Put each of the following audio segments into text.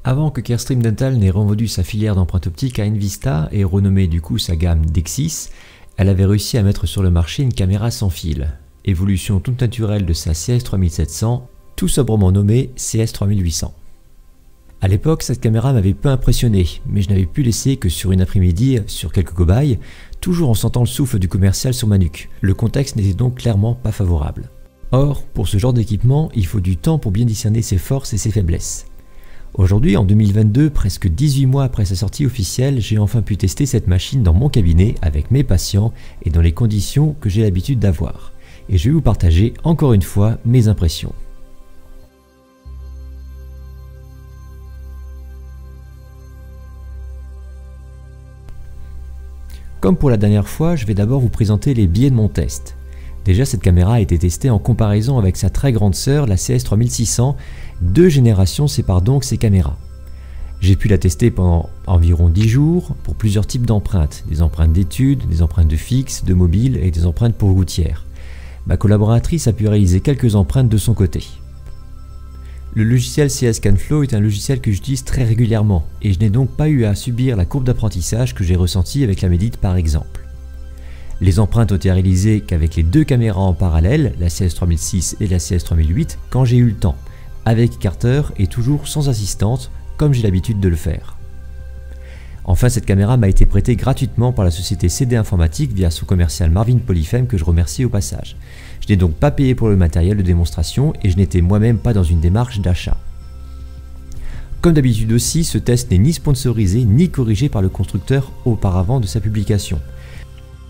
Avant que Carestream Dental n'ait revendu sa filière d'empreinte optique à Envista et renommé du coup sa gamme Dexis, elle avait réussi à mettre sur le marché une caméra sans fil, évolution toute naturelle de sa CS3700, tout sobrement nommée CS3800. A l'époque, cette caméra m'avait peu impressionné, mais je n'avais pu l'essayer que sur une après-midi, sur quelques cobayes, toujours en sentant le souffle du commercial sur ma nuque. Le contexte n'était donc clairement pas favorable. Or, pour ce genre d'équipement, il faut du temps pour bien discerner ses forces et ses faiblesses. Aujourd'hui, en 2022, presque 18 mois après sa sortie officielle, j'ai enfin pu tester cette machine dans mon cabinet avec mes patients et dans les conditions que j'ai l'habitude d'avoir. Et je vais vous partager encore une fois mes impressions. Comme pour la dernière fois, je vais d'abord vous présenter les biais de mon test. Déjà, cette caméra a été testée en comparaison avec sa très grande sœur, la CS3600. 2 générations séparent donc ces caméras. J'ai pu la tester pendant environ 10 jours pour plusieurs types d'empreintes. Des empreintes d'études, des empreintes de fixe, de mobile et des empreintes pour routière. Ma collaboratrice a pu réaliser quelques empreintes de son côté. Le logiciel CS Scanflow est un logiciel que j'utilise très régulièrement et je n'ai donc pas eu à subir la courbe d'apprentissage que j'ai ressentie avec la Medit par exemple. Les empreintes ont été réalisées qu'avec les 2 caméras en parallèle, la CS3006 et la CS3008, quand j'ai eu le temps, avec écarteur et toujours sans assistante, comme j'ai l'habitude de le faire. Enfin, cette caméra m'a été prêtée gratuitement par la société CD Informatique via son commercial Marvin Polyfem que je remercie au passage. Je n'ai donc pas payé pour le matériel de démonstration et je n'étais moi-même pas dans une démarche d'achat. Comme d'habitude aussi, ce test n'est ni sponsorisé ni corrigé par le constructeur auparavant de sa publication.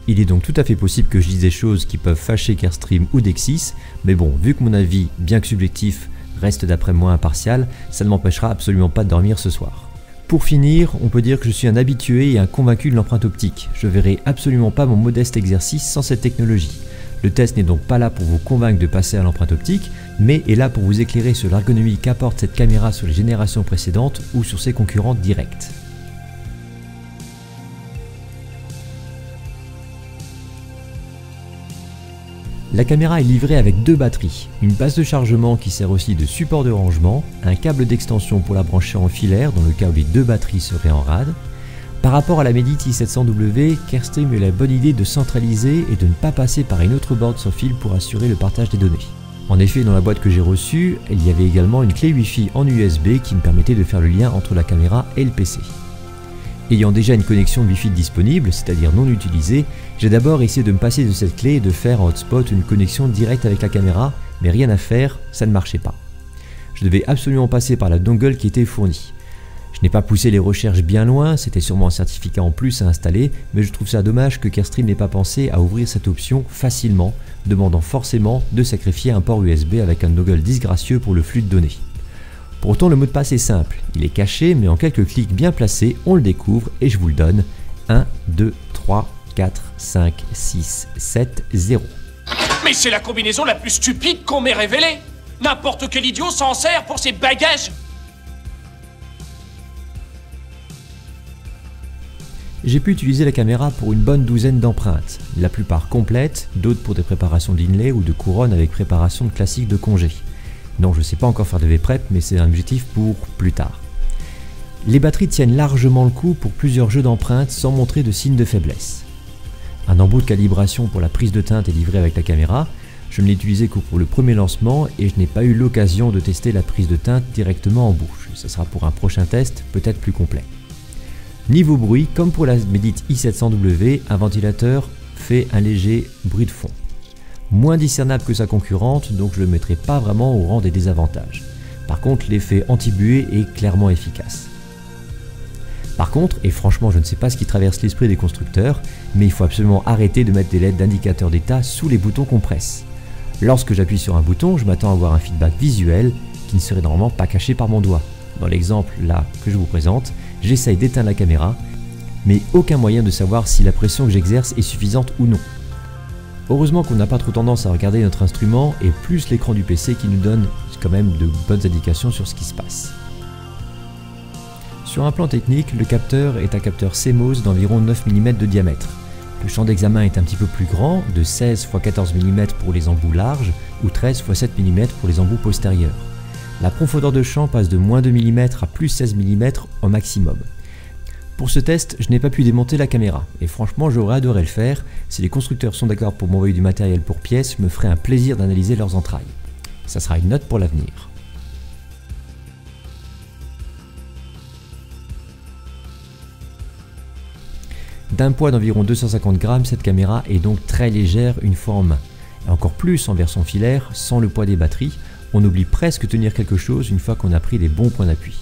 Il est donc tout à fait possible que je dise des choses qui peuvent fâcher Carestream ou Dexis, mais bon, vu que mon avis, bien que subjectif, reste d'après moi impartial, ça ne m'empêchera absolument pas de dormir ce soir. Pour finir, on peut dire que je suis un habitué et un convaincu de l'empreinte optique. Je verrai absolument pas mon modeste exercice sans cette technologie. Le test n'est donc pas là pour vous convaincre de passer à l'empreinte optique, mais est là pour vous éclairer sur l'ergonomie qu'apporte cette caméra sur les générations précédentes ou sur ses concurrents directs. La caméra est livrée avec 2 batteries, une base de chargement qui sert aussi de support de rangement, un câble d'extension pour la brancher en filaire dans le cas où les 2 batteries seraient en rade. Par rapport à la Medit i700W, Carestream a eu la bonne idée de centraliser et de ne pas passer par une autre borne sans fil pour assurer le partage des données. En effet, dans la boîte que j'ai reçue, il y avait également une clé Wi-Fi en USB qui me permettait de faire le lien entre la caméra et le PC. Ayant déjà une connexion Wi-Fi disponible, c'est-à-dire non utilisée, j'ai d'abord essayé de me passer de cette clé et de faire en hotspot une connexion directe avec la caméra, mais rien à faire, ça ne marchait pas. Je devais absolument passer par la dongle qui était fournie. Je n'ai pas poussé les recherches bien loin, c'était sûrement un certificat en plus à installer, mais je trouve ça dommage que Carestream n'ait pas pensé à ouvrir cette option facilement, demandant forcément de sacrifier un port USB avec un dongle disgracieux pour le flux de données. Pourtant, le mot de passe est simple, il est caché, mais en quelques clics bien placés, on le découvre et je vous le donne. 1, 2, 3, 4, 5, 6, 7, 0. Mais c'est la combinaison la plus stupide qu'on m'ait révélée. N'importe quel idiot s'en sert pour ses bagages. J'ai pu utiliser la caméra pour une bonne douzaine d'empreintes, la plupart complètes, d'autres pour des préparations d'inlay ou de couronne avec préparation de classiques de congé. Non, je ne sais pas encore faire de V-Prep, mais c'est un objectif pour plus tard. Les batteries tiennent largement le coup pour plusieurs jeux d'empreintes sans montrer de signe de faiblesse. Un embout de calibration pour la prise de teinte est livré avec la caméra. Je ne l'ai utilisé que pour le premier lancement et je n'ai pas eu l'occasion de tester la prise de teinte directement en bouche. Ce sera pour un prochain test, peut-être plus complet. Niveau bruit, comme pour la Medit i700W, un ventilateur fait un léger bruit de fond. Moins discernable que sa concurrente, donc je ne le mettrai pas vraiment au rang des désavantages. Par contre, l'effet anti-buée est clairement efficace. Par contre, et franchement je ne sais pas ce qui traverse l'esprit des constructeurs, mais il faut absolument arrêter de mettre des LED d'indicateur d'état sous les boutons qu'on presse. Lorsque j'appuie sur un bouton, je m'attends à avoir un feedback visuel qui ne serait normalement pas caché par mon doigt. Dans l'exemple là que je vous présente, j'essaye d'éteindre la caméra, mais aucun moyen de savoir si la pression que j'exerce est suffisante ou non. Heureusement qu'on n'a pas trop tendance à regarder notre instrument et plus l'écran du PC qui nous donne quand même de bonnes indications sur ce qui se passe. Sur un plan technique, le capteur est un capteur CMOS d'environ 9 mm de diamètre. Le champ d'examen est un petit peu plus grand, de 16 x 14 mm pour les embouts larges ou 13 x 7 mm pour les embouts postérieurs. La profondeur de champ passe de moins 2 mm à plus 16 mm au maximum. Pour ce test, je n'ai pas pu démonter la caméra, et franchement j'aurais adoré le faire. Si les constructeurs sont d'accord pour m'envoyer du matériel pour pièces, je me ferai un plaisir d'analyser leurs entrailles. Ça sera une note pour l'avenir. D'un poids d'environ 250 grammes, cette caméra est donc très légère une fois en main. Et encore plus en version filaire, sans le poids des batteries, on oublie presque tenir quelque chose une fois qu'on a pris les bons points d'appui.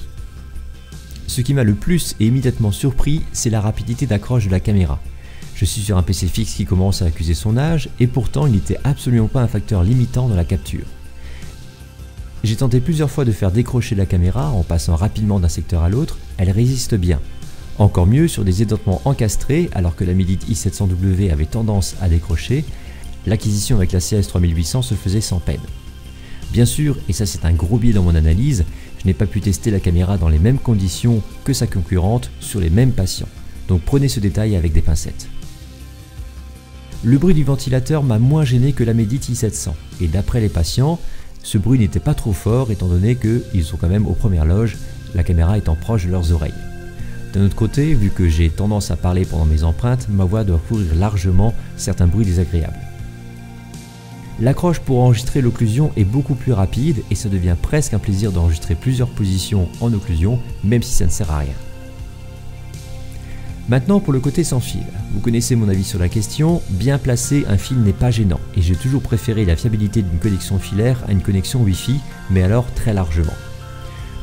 Ce qui m'a le plus et immédiatement surpris, c'est la rapidité d'accroche de la caméra. Je suis sur un PC fixe qui commence à accuser son âge, et pourtant il n'était absolument pas un facteur limitant dans la capture. J'ai tenté plusieurs fois de faire décrocher la caméra en passant rapidement d'un secteur à l'autre, elle résiste bien. Encore mieux sur des édentements encastrés, alors que la Medit i700W avait tendance à décrocher, l'acquisition avec la CS3800 se faisait sans peine. Bien sûr, et ça c'est un gros biais dans mon analyse, je n'ai pas pu tester la caméra dans les mêmes conditions que sa concurrente sur les mêmes patients, donc prenez ce détail avec des pincettes. Le bruit du ventilateur m'a moins gêné que la Medit i700, et d'après les patients, ce bruit n'était pas trop fort étant donné qu'ils sont quand même aux premières loges, la caméra étant proche de leurs oreilles. D'un autre côté, vu que j'ai tendance à parler pendant mes empreintes, ma voix doit couvrir largement certains bruits désagréables. L'accroche pour enregistrer l'occlusion est beaucoup plus rapide et ça devient presque un plaisir d'enregistrer plusieurs positions en occlusion, même si ça ne sert à rien. Maintenant pour le côté sans fil. Vous connaissez mon avis sur la question, bien placé, un fil n'est pas gênant et j'ai toujours préféré la fiabilité d'une connexion filaire à une connexion Wi-Fi, mais alors très largement.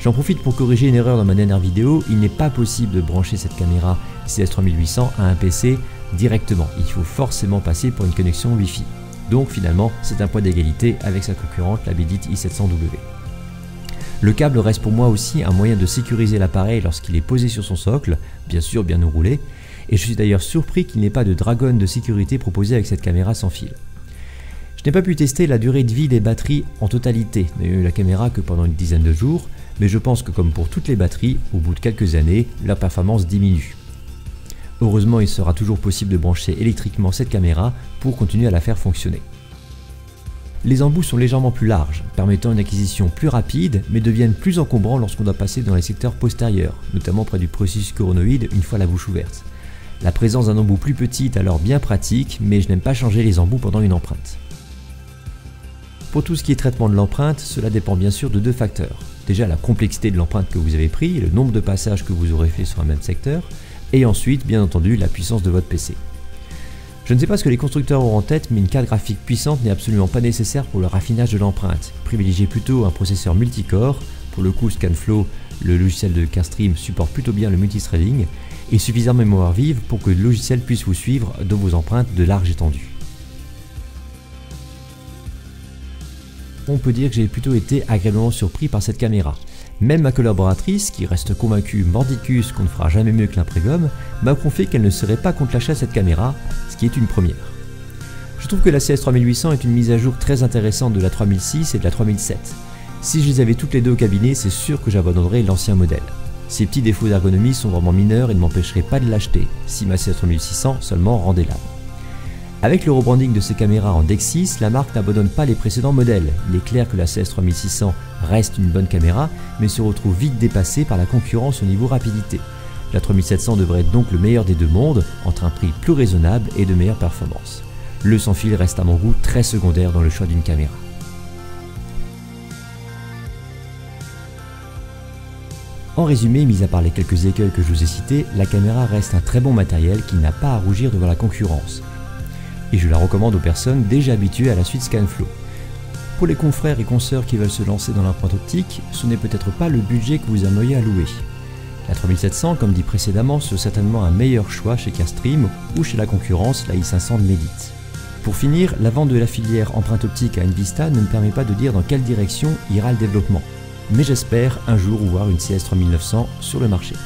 J'en profite pour corriger une erreur dans ma dernière vidéo, il n'est pas possible de brancher cette caméra CS3800 à un PC directement, il faut forcément passer pour une connexion Wi-Fi. Donc finalement, c'est un point d'égalité avec sa concurrente, la Medit i700W. Le câble reste pour moi aussi un moyen de sécuriser l'appareil lorsqu'il est posé sur son socle, bien sûr bien enroulé, et je suis d'ailleurs surpris qu'il n'y ait pas de dragon de sécurité proposé avec cette caméra sans fil. Je n'ai pas pu tester la durée de vie des batteries en totalité, n'ayant eu la caméra que pendant une dizaine de jours, mais je pense que comme pour toutes les batteries, au bout de quelques années, la performance diminue. Heureusement, il sera toujours possible de brancher électriquement cette caméra pour continuer à la faire fonctionner. Les embouts sont légèrement plus larges, permettant une acquisition plus rapide, mais deviennent plus encombrants lorsqu'on doit passer dans les secteurs postérieurs, notamment près du processus coronoïde une fois la bouche ouverte. La présence d'un embout plus petit est alors bien pratique, mais je n'aime pas changer les embouts pendant une empreinte. Pour tout ce qui est traitement de l'empreinte, cela dépend bien sûr de deux facteurs. Déjà la complexité de l'empreinte que vous avez pris, le nombre de passages que vous aurez fait sur un même secteur, et ensuite, bien entendu, la puissance de votre PC. Je ne sais pas ce que les constructeurs auront en tête, mais une carte graphique puissante n'est absolument pas nécessaire pour le raffinage de l'empreinte. Privilégiez plutôt un processeur multicore. Pour le coup, Scanflow, le logiciel de Carstream, supporte plutôt bien le multithreading, et suffisamment de mémoire vive pour que le logiciel puisse vous suivre dans vos empreintes de large étendue. On peut dire que j'ai plutôt été agréablement surpris par cette caméra. Même ma collaboratrice, qui reste convaincue mordicus qu'on ne fera jamais mieux que l'imprégum, m'a confié qu'elle ne serait pas contre l'achat de cette caméra, ce qui est une première. Je trouve que la CS3800 est une mise à jour très intéressante de la 3006 et de la 3007. Si je les avais toutes les deux au cabinet, c'est sûr que j'abandonnerais l'ancien modèle. Ces petits défauts d'ergonomie sont vraiment mineurs et ne m'empêcheraient pas de l'acheter, si ma CS3600 seulement rendait l'âme. Avec le rebranding de ces caméras en DEX6, la marque n'abandonne pas les précédents modèles. Il est clair que la CS3600 reste une bonne caméra, mais se retrouve vite dépassée par la concurrence au niveau rapidité. La 3700 devrait être donc le meilleur des deux mondes, entre un prix plus raisonnable et de meilleures performances. Le sans fil reste à mon goût très secondaire dans le choix d'une caméra. En résumé, mis à part les quelques écueils que je vous ai cités, la caméra reste un très bon matériel qui n'a pas à rougir devant la concurrence. Et je la recommande aux personnes déjà habituées à la suite Scanflow. Pour les confrères et consoeurs qui veulent se lancer dans l'empreinte optique, ce n'est peut-être pas le budget que vous aimeriez allouer. La 3700, comme dit précédemment, c'est certainement un meilleur choix chez Carstream ou chez la concurrence, la i500 de Medit. Pour finir, la vente de la filière empreinte optique à Envista ne me permet pas de dire dans quelle direction ira le développement. Mais j'espère un jour voir une CS3900 sur le marché.